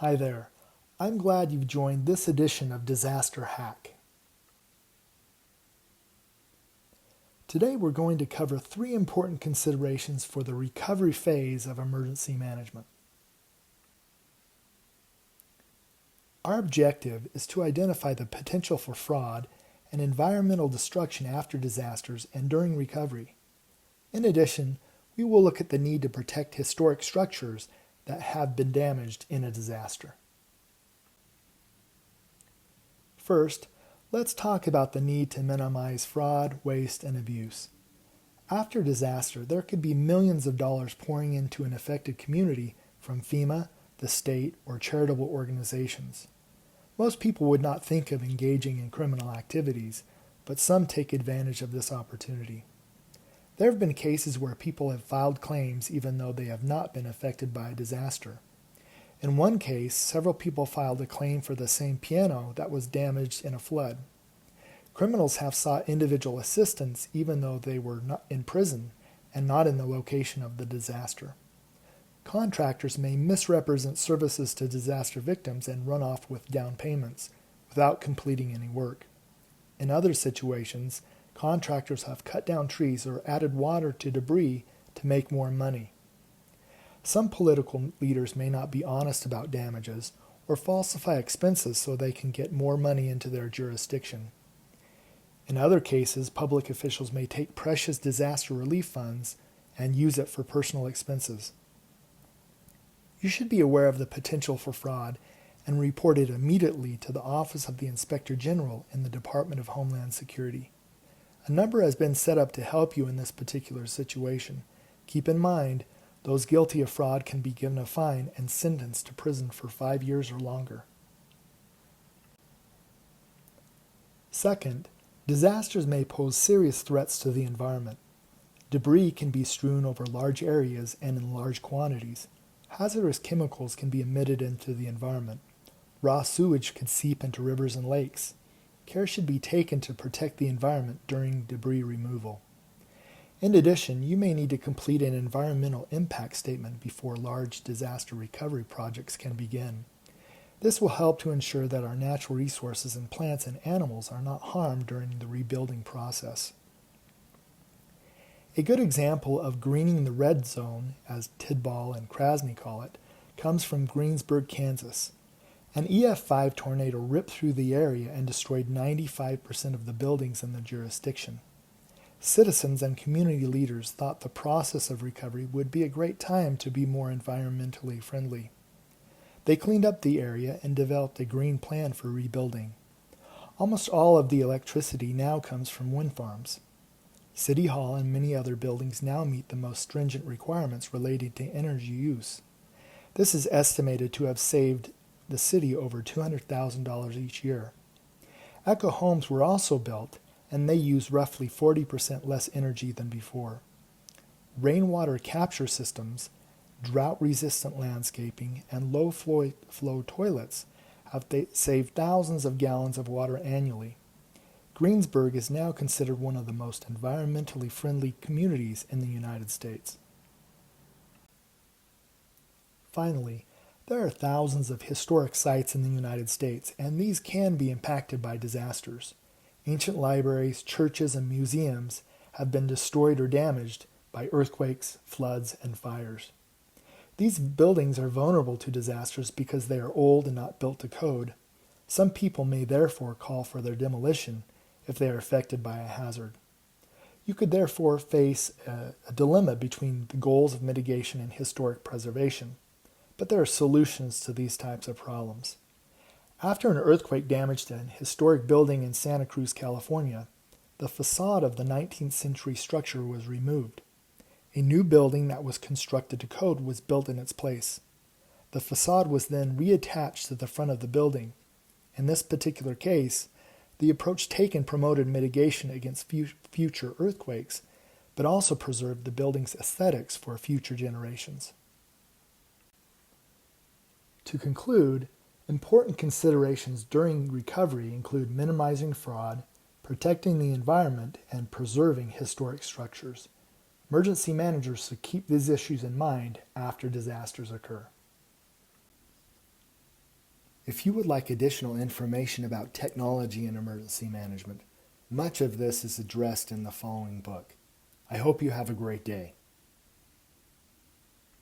Hi there. I'm glad you've joined this edition of Disaster Hack. Today we're going to cover three important considerations for the recovery phase of emergency management. Our objective is to identify the potential for fraud and environmental destruction after disasters and during recovery. In addition, we will look at the need to protect historic structures that have been damaged in a disaster. First, let's talk about the need to minimize fraud, waste, and abuse. After disaster, there could be millions of dollars pouring into an affected community from FEMA, the state, or charitable organizations. Most people would not think of engaging in criminal activities, but some take advantage of this opportunity. There have been cases where people have filed claims even though they have not been affected by a disaster. In one case, several people filed a claim for the same piano that was damaged in a flood. Criminals have sought individual assistance even though they were not in prison and not in the location of the disaster. Contractors may misrepresent services to disaster victims and run off with down payments without completing any work. In other situations, contractors have cut down trees or added water to debris to make more money. Some political leaders may not be honest about damages or falsify expenses so they can get more money into their jurisdiction. In other cases, public officials may take precious disaster relief funds and use it for personal expenses. You should be aware of the potential for fraud and report it immediately to the Office of the Inspector General in the Department of Homeland Security. A number has been set up to help you in this particular situation. Keep in mind, those guilty of fraud can be given a fine and sentenced to prison for 5 years or longer. Second, disasters may pose serious threats to the environment. Debris can be strewn over large areas and in large quantities. Hazardous chemicals can be emitted into the environment. Raw sewage could seep into rivers and lakes. Care should be taken to protect the environment during debris removal. In addition, you may need to complete an environmental impact statement before large disaster recovery projects can begin. This will help to ensure that our natural resources and plants and animals are not harmed during the rebuilding process. A good example of greening the red zone, as Tidball and Krasny call it, comes from Greensburg, Kansas. An EF5 tornado ripped through the area and destroyed 95% of the buildings in the jurisdiction. Citizens and community leaders thought the process of recovery would be a great time to be more environmentally friendly. They cleaned up the area and developed a green plan for rebuilding. Almost all of the electricity now comes from wind farms. City Hall and many other buildings now meet the most stringent requirements related to energy use. This is estimated to have saved the city over $200,000 each year. Eco homes were also built, and they use roughly 40% less energy than before. Rainwater capture systems, drought-resistant landscaping, and low-flow toilets have saved thousands of gallons of water annually. Greensburg is now considered one of the most environmentally friendly communities in the United States. Finally, there are thousands of historic sites in the United States, and these can be impacted by disasters. Ancient libraries, churches, and museums have been destroyed or damaged by earthquakes, floods, and fires. These buildings are vulnerable to disasters because they are old and not built to code. Some people may therefore call for their demolition if they are affected by a hazard. You could therefore face a dilemma between the goals of mitigation and historic preservation, but there are solutions to these types of problems. After an earthquake damaged an historic building in Santa Cruz, California, the facade of the 19th century structure was removed. A new building that was constructed to code was built in its place. The facade was then reattached to the front of the building. In this particular case, the approach taken promoted mitigation against future earthquakes, but also preserved the building's aesthetics for future generations. To conclude, important considerations during recovery include minimizing fraud, protecting the environment, and preserving historic structures. Emergency managers should keep these issues in mind after disasters occur. If you would like additional information about technology and emergency management, much of this is addressed in the following book. I hope you have a great day.